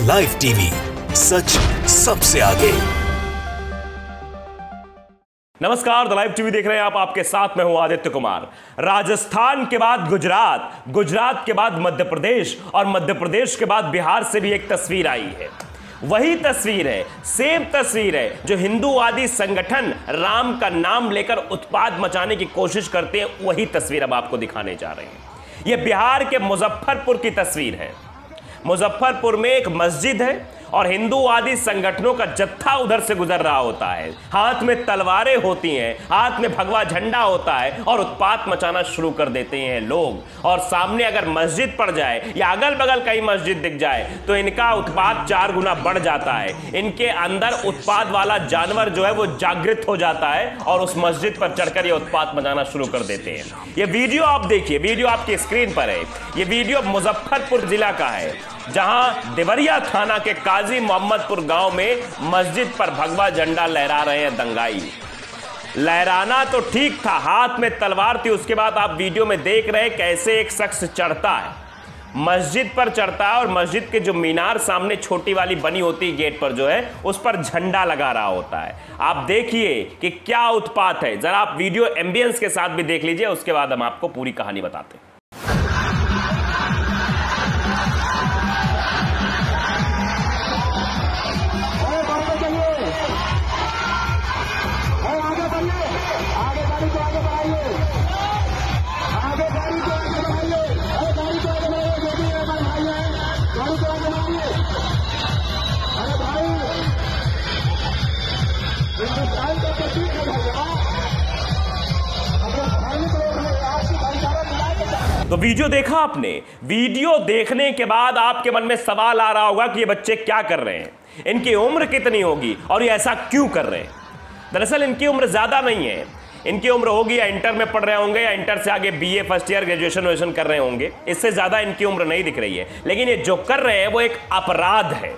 Live TV, सच सबसे आगे। नमस्कार, द लाइव टीवी देख रहे हैं आप। आपके साथ मैं हूं आदित्य कुमार। राजस्थान के बाद गुजरात, गुजरात के बाद मध्य प्रदेश और मध्य प्रदेश के बाद बिहार से भी एक तस्वीर आई है। वही तस्वीर है, सेम तस्वीर है जो हिंदूवादी संगठन राम का नाम लेकर उत्पाद मचाने की कोशिश करते हैं। वही तस्वीर अब आपको दिखाने जा रहे हैं। यह बिहार के मुजफ्फरपुर की तस्वीर है। मुजफ्फरपुर में एक मस्जिद है और हिंदूवादी संगठनों का जत्था उधर से गुजर रहा होता है। हाथ में तलवारें होती हैं, हाथ में भगवा झंडा होता है और उत्पात मचाना शुरू कर देते हैं लोग। और सामने अगर मस्जिद पड़ जाए या अगल बगल कहीं मस्जिद दिख जाए तो इनका उत्पात 4 गुना बढ़ जाता है। इनके अंदर उत्पात वाला जानवर जो है वो जागृत हो जाता है और उस मस्जिद पर चढ़कर ये उत्पात मचाना शुरू कर देते हैं। ये वीडियो आप देखिए, वीडियो आपकी स्क्रीन पर है। ये वीडियो मुजफ्फरपुर जिला का है, जहां देवरिया थाना के काजी मोहम्मदपुर गांव में मस्जिद पर भगवा झंडा लहरा रहे हैं दंगाई। लहराना तो ठीक था, हाथ में तलवार थी। उसके बाद आप वीडियो में देख रहे हैं कैसे एक शख्स चढ़ता है, मस्जिद पर चढ़ता है और मस्जिद के जो मीनार सामने छोटी वाली बनी होती है गेट पर जो है उस पर झंडा लगा रहा होता है। आप देखिए कि क्या उत्पात है। जरा आप वीडियो एम्बियंस के साथ भी देख लीजिए, उसके बाद हम आपको पूरी कहानी बताते हैं। तो वीडियो देखा आपने। वीडियो देखने के बाद आपके मन में सवाल आ रहा होगा कि ये बच्चे क्या कर रहे हैं, इनकी उम्र कितनी होगी और ये ऐसा क्यों कर रहे हैं। दरअसल इनकी उम्र ज्यादा नहीं है। इनकी उम्र होगी या इंटर में पढ़ रहे होंगे या इंटर से आगे बीए फर्स्ट ईयर ग्रेजुएशन कर रहे होंगे। इससे ज्यादा इनकी उम्र नहीं दिख रही है। लेकिन ये जो कर रहे हैं वो एक अपराध है।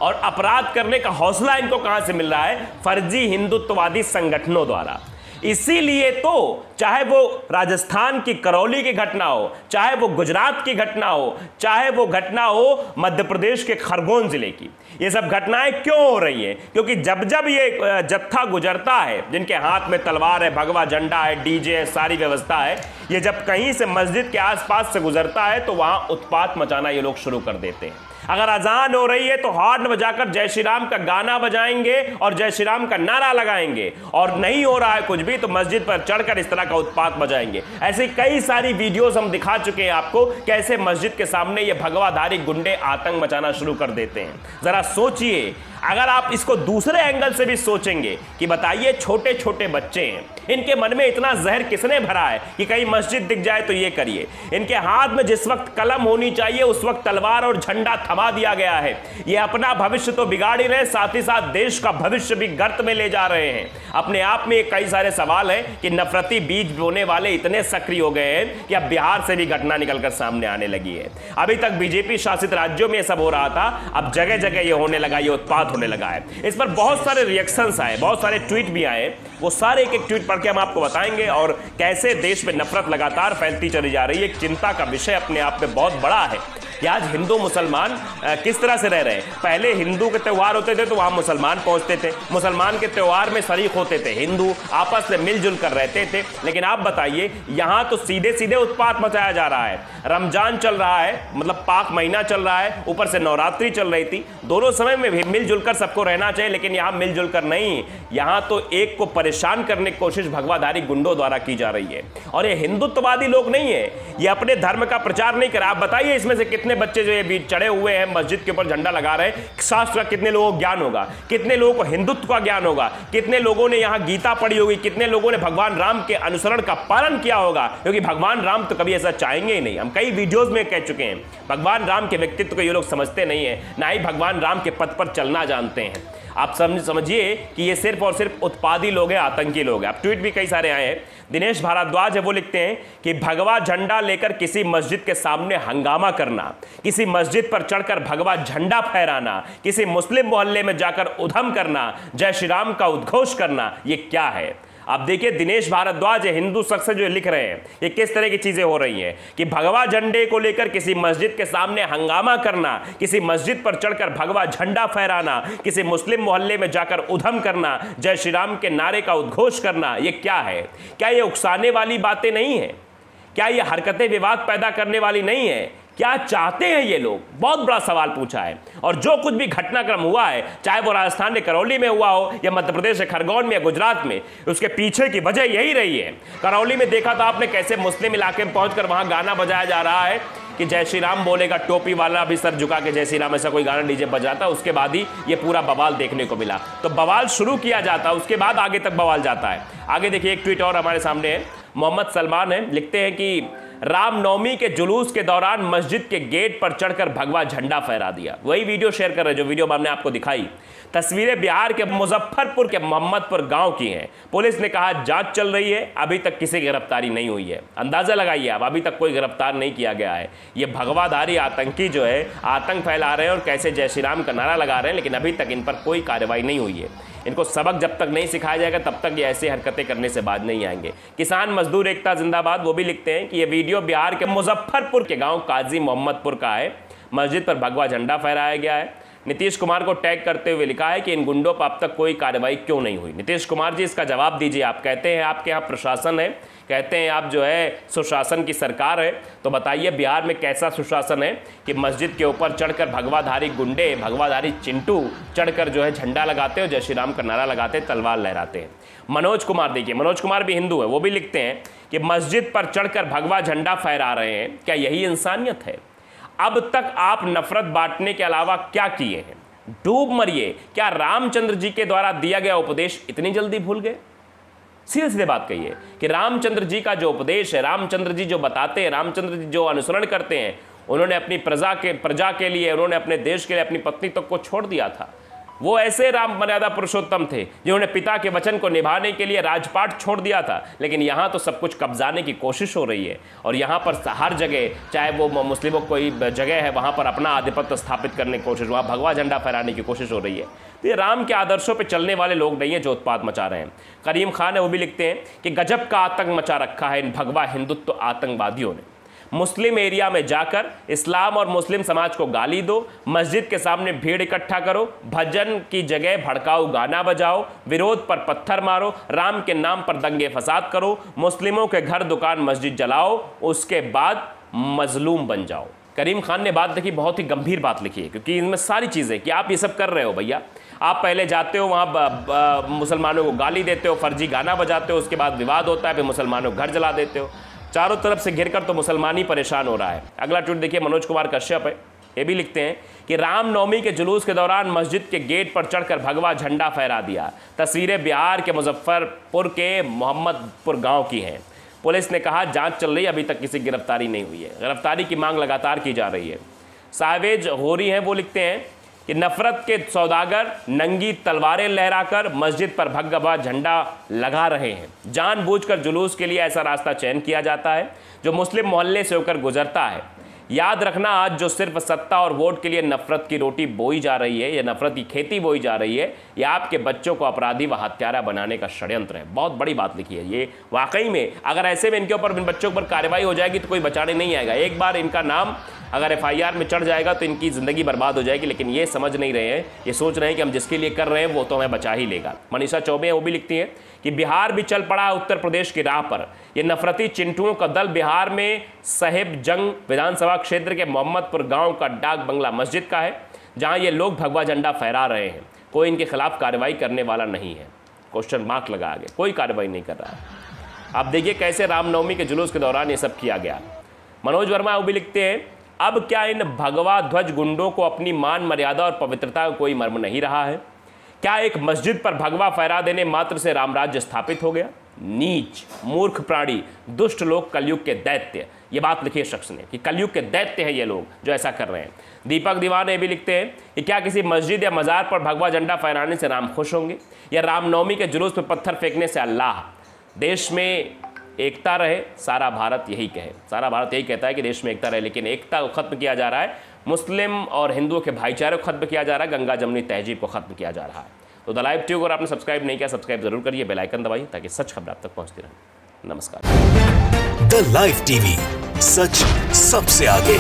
और अपराध करने का हौसला इनको कहां से मिल रहा है? फर्जी हिंदुत्ववादी संगठनों द्वारा। इसीलिए तो चाहे वो राजस्थान की करौली की घटना हो, चाहे वो गुजरात की घटना हो, चाहे वो घटना हो मध्य प्रदेश के खरगोन जिले की, ये सब घटनाएं क्यों हो रही हैं? क्योंकि जब जब ये जत्था गुजरता है, जिनके हाथ में तलवार है, भगवा झंडा है, डीजे है, सारी व्यवस्था है, ये जब कहीं से मस्जिद के आसपास से गुजरता है तो वहां उत्पात मचाना ये लोग शुरू कर देते हैं। अगर अजान हो रही है तो हॉर्न बजाकर जय श्री राम का गाना बजाएंगे और जय श्री राम का नारा लगाएंगे, और नहीं हो रहा है कुछ भी तो मस्जिद पर चढ़कर इस तरह का उत्पात बजाएंगे। ऐसी कई सारी वीडियोस हम दिखा चुके हैं आपको, कैसे मस्जिद के सामने ये भगवाधारी गुंडे आतंक मचाना शुरू कर देते हैं। जरा सोचिए, अगर आप इसको दूसरे एंगल से भी सोचेंगे कि बताइए छोटे छोटे बच्चे हैं, इनके मन में इतना जहर किसने भरा है कि कहीं मस्जिद दिख जाए तो ये करिए। इनके हाथ में जिस वक्त कलम होनी चाहिए उस वक्त तलवार और झंडा थमा दिया गया है। ये अपना भविष्य तो बिगाड़ ही रहे, साथ ही साथ देश का भविष्य भी गर्त में ले जा रहे हैं। अपने आप में कई सारे सवाल हैं कि नफरती बीज बोने वाले इतने सक्रिय हो गए हैं कि अब बिहार से भी घटना निकलकर सामने आने लगी है। अभी तक बीजेपी शासित राज्यों में ये सब हो रहा था, अब जगह जगह ये होने लगा, ये उत्पात होने लगा है। इस पर बहुत सारे रिएक्शंस आए, बहुत सारे ट्वीट भी आए। वो सारे एक एक ट्वीट पढ़ के हम आपको बताएंगे और कैसे देश में नफरत लगातार फैलती चली जा रही है। एक चिंता का विषय अपने आप में बहुत बड़ा है कि आज हिंदू मुसलमान किस तरह से रह रहे हैं। पहले हिंदू के त्यौहार होते थे तो वहां मुसलमान पहुंचते थे, मुसलमान के त्यौहार में शरीक होते थे, हिंदू आपस में मिलजुल कर रहते थे। लेकिन आप बताइए, यहां तो सीधे सीधे उत्पात मचाया जा रहा है। रमजान चल रहा है, मतलब पाक महीना चल रहा है, ऊपर से नवरात्रि चल रही थी। दोनों समय में भी मिलजुल कर सबको रहना चाहिए, लेकिन यहां मिलजुल कर नहीं, यहां तो एक को परेशान करने की कोशिश भगवाधारी गुंडों द्वारा की जा रही है। और ये हिंदुत्ववादी लोग नहीं है, ये अपने धर्म का प्रचार नहीं कर रहा। आप बताइए, इसमें से कितने बच्चे जो ये बीच चढ़े हुए हैं मस्जिद के ऊपर झंडा लगा रहे हैं, शास्त्र का कितने लोगों को ज्ञान होगा, कितने लोगों को हिंदुत्व का ज्ञान होगा, कितने लोगों ने यहां गीता पढ़ी होगी, कितने लोगों ने भगवान राम के अनुसरण का पालन किया होगा। क्योंकि भगवान राम तो कभी ऐसा चाहेंगे ही नहीं। हम कई वीडियोस में कह चुके हैं, भगवान राम के व्यक्तित्व को ये लोग समझते नहीं है, ना ही भगवान राम के पथ पर चलना जानते हैं। आप समझिए कि ये सिर्फ और सिर्फ उत्पादी लोग हैं, आतंकी लोग हैं। अब ट्वीट भी कई सारे आए हैं। दिनेश भारद्वाज है, वो लिखते हैं कि भगवा झंडा लेकर किसी मस्जिद के सामने हंगामा करना, किसी मस्जिद पर चढ़कर भगवा झंडा फहराना, किसी मुस्लिम मोहल्ले में जाकर उधम करना, जय श्री राम का उद्घोष करना, ये क्या है? आप देखिए दिनेश भारद्वाज हिंदू शख्स जो लिख रहे हैं ये किस तरह की चीजें हो रही हैं कि भगवा झंडे को लेकर किसी मस्जिद के सामने हंगामा करना, किसी मस्जिद पर चढ़कर भगवा झंडा फहराना, किसी मुस्लिम मोहल्ले में जाकर उधम करना, जय श्री राम के नारे का उद्घोष करना, ये क्या है? क्या ये उकसाने वाली बातें नहीं है? क्या ये हरकतें विवाद पैदा करने वाली नहीं है? क्या चाहते हैं ये लोग? बहुत बड़ा सवाल पूछा है। और जो कुछ भी घटनाक्रम हुआ है, चाहे वो राजस्थान के करौली में हुआ हो या मध्य प्रदेश के खरगोन में या गुजरात में, उसके पीछे की वजह यही रही है। करौली में देखा तो आपने कैसे मुस्लिम इलाके में पहुंचकर वहां गाना बजाया जा रहा है कि जय श्री राम बोलेगा, टोपी वाला भी सर झुका के जय श्री राम, ऐसा कोई गाना डीजे बजाता, उसके बाद ही ये पूरा बवाल देखने को मिला। तो बवाल शुरू किया जाता है, उसके बाद आगे तक बवाल जाता है। आगे देखिए एक ट्वीट और हमारे सामने है, मोहम्मद सलमान है, लिखते हैं कि रामनवमी के जुलूस के दौरान मस्जिद के गेट पर चढ़कर भगवा झंडा फहरा दिया। वही वीडियो शेयर कर रहे हैं जो वीडियो हमने आपको दिखाई। तस्वीरें बिहार के मुजफ्फरपुर के मोहम्मदपुर गांव की हैं। पुलिस ने कहा जांच चल रही है, अभी तक किसी की गिरफ्तारी नहीं हुई है। अंदाजा लगाइए आप, अभी तक कोई गिरफ्तार नहीं किया गया है। ये भगवाधारी आतंकी जो है आतंक फैला रहे हैं और कैसे जय श्री राम का नारा लगा रहे हैं, लेकिन अभी तक इन पर कोई कार्रवाई नहीं हुई है। इनको सबक जब तक नहीं सिखाया जाएगा तब तक ये ऐसी हरकतें करने से बाज नहीं आएंगे। किसान मजदूर एकता जिंदाबाद वो भी लिखते हैं कि ये वीडियो बिहार के मुजफ्फरपुर के गांव काजी मोहम्मदपुर का है। मस्जिद पर भगवा झंडा फहराया गया है। नीतीश कुमार को टैग करते हुए लिखा है कि इन गुंडों पर अब तक कोई कार्रवाई क्यों नहीं हुई। नीतीश कुमार जी इसका जवाब दीजिए। आप कहते हैं आपके यहाँ प्रशासन है, कहते हैं आप जो है सुशासन की सरकार है, तो बताइए बिहार में कैसा सुशासन है कि मस्जिद के ऊपर चढ़कर भगवाधारी गुंडे, भगवाधारी चिंटू चढ़कर जो है झंडा लगाते हो, जय श्री राम का नारा लगाते, तलवार लहराते हैं। मनोज कुमार देखिए, मनोज कुमार भी हिंदू है, वो भी लिखते हैं कि मस्जिद पर चढ़कर भगवा झंडा फहरा रहे हैं, क्या यही इंसानियत है? अब तक आप नफरत बांटने के अलावा क्या किए हैं? डूब मरिए। क्या रामचंद्र जी के द्वारा दिया गया उपदेश इतनी जल्दी भूल गए? सीधे सीधे बात कहिए कि रामचंद्र जी का जो उपदेश है, रामचंद्र जी जो बताते हैं, रामचंद्र जी जो अनुसरण करते हैं, उन्होंने अपनी प्रजा के लिए, उन्होंने अपने देश के लिए अपनी पत्नी तक को छोड़ दिया था। वो ऐसे राम मर्यादा पुरुषोत्तम थे जिन्होंने पिता के वचन को निभाने के लिए राजपाट छोड़ दिया था। लेकिन यहाँ तो सब कुछ कब्जाने की कोशिश हो रही है और यहाँ पर हर जगह, चाहे वो मुस्लिमों को कोई जगह है, वहाँ पर अपना आधिपत्य स्थापित करने की कोशिश, वहाँ भगवा झंडा फहराने की कोशिश हो रही है। तो ये राम के आदर्शों पर चलने वाले लोग नहीं है जो उत्पात मचा रहे हैं। करीम खान है, वो भी लिखते हैं कि गजब का आतंक मचा रखा है इन भगवा हिंदुत्व आतंकवादियों ने। मुस्लिम एरिया में जाकर इस्लाम और मुस्लिम समाज को गाली दो, मस्जिद के सामने भीड़ इकट्ठा करो, भजन की जगह भड़काऊ गाना बजाओ, विरोध पर पत्थर मारो, राम के नाम पर दंगे फसाद करो, मुस्लिमों के घर दुकान मस्जिद जलाओ, उसके बाद मजलूम बन जाओ। करीम खान ने बात देखी, बहुत ही गंभीर बात लिखी है, क्योंकि इनमें सारी चीज़ें कि आप ये सब कर रहे हो भैया। आप पहले जाते हो वहाँ मुसलमानों को गाली देते हो, फर्जी गाना बजाते हो, उसके बाद विवाद होता है, फिर मुसलमानों को घर जला देते हो। चारों तरफ से घिरकर तो मुसलमान ही परेशान हो रहा है। अगला ट्वीट देखिए, मनोज कुमार कश्यप है, ये भी लिखते हैं कि रामनवमी के जुलूस के दौरान मस्जिद के गेट पर चढ़कर भगवा झंडा फहरा दिया। तस्वीरें बिहार के मुजफ्फरपुर के मोहम्मदपुर गांव की हैं। पुलिस ने कहा जांच चल रही है, अभी तक किसी की गिरफ्तारी नहीं हुई है। गिरफ्तारी की मांग लगातार की जा रही है। सावेज होरी हैं, वो लिखते हैं कि नफरत के सौदागर नंगी तलवारें लहराकर मस्जिद पर भगवा झंडा लगा रहे हैं। जानबूझकर जुलूस के लिए ऐसा रास्ता चयन किया जाता है जो मुस्लिम मोहल्ले से होकर गुजरता है। याद रखना, आज जो सिर्फ सत्ता और वोट के लिए नफरत की रोटी बोई जा रही है, या नफरत की खेती बोई जा रही है, यह आपके बच्चों को अपराधी व हत्यारा बनाने का षड्यंत्र है। बहुत बड़ी बात लिखी है ये। वाकई में अगर ऐसे में इनके ऊपर, इन बच्चों पर कार्रवाई हो जाएगी तो कोई बचाने नहीं आएगा। एक बार इनका नाम अगर FIR में चढ़ जाएगा तो इनकी ज़िंदगी बर्बाद हो जाएगी। लेकिन ये समझ नहीं रहे हैं, ये सोच रहे हैं कि हम जिसके लिए कर रहे हैं वो तो हमें बचा ही लेगा। मनीषा चौबे वो भी लिखती हैं कि बिहार भी चल पड़ा उत्तर प्रदेश की राह पर। ये नफरती चिंटुओं का दल बिहार में साहेबजंग विधानसभा क्षेत्र के मोहम्मदपुर गांव का डाक बंगला मस्जिद का है, जहां ये लोग भगवा झंडा फहरा रहे हैं। कोई इनके खिलाफ कार्रवाई करने वाला नहीं है। क्वेश्चन मार्क लगा आगे, कोई कार्रवाई नहीं कर रहा है। आप देखिए कैसे रामनवमी के जुलूस के दौरान ये सब किया गया। मनोज वर्मा वो भी लिखते हैं, अब क्या इन भगवा ध्वज गुंडों को अपनी मान मर्यादा और पवित्रता का कोई मर्म नहीं रहा है? क्या एक मस्जिद पर भगवा फहरा देने मात्र से रामराज्य स्थापित हो गया? नीच, मूर्ख प्राणी, दुष्ट लोग, कलयुग के दैत्य। ये बात लिखी है शख्स ने कि कलयुग के दैत्य हैं ये लोग जो ऐसा कर रहे हैं। दीपक दीवान ये भी लिखते हैं कि क्या किसी मस्जिद या मज़ार पर भगवा झंडा फहराने से राम खुश होंगे, या रामनवमी के जुलूस पर पत्थर फेंकने से अल्लाह? देश में एकता रहे, सारा भारत यही कहे। सारा भारत यही कहता है कि देश में एकता रहे, लेकिन एकता को खत्म किया जा रहा है। मुस्लिम और हिंदुओं के भाईचारे को खत्म किया जा रहा है, गंगा जमनी तहजीब को खत्म किया जा रहा है। तो द लाइव टीवी अगर आपने सब्सक्राइब नहीं किया, सब्सक्राइब जरूर करिए, बेल आइकन दबाइए ताकि सच खबर आप तक पहुंचती रहे। नमस्कार। द लाइव टीवी, सच सबसे आगे।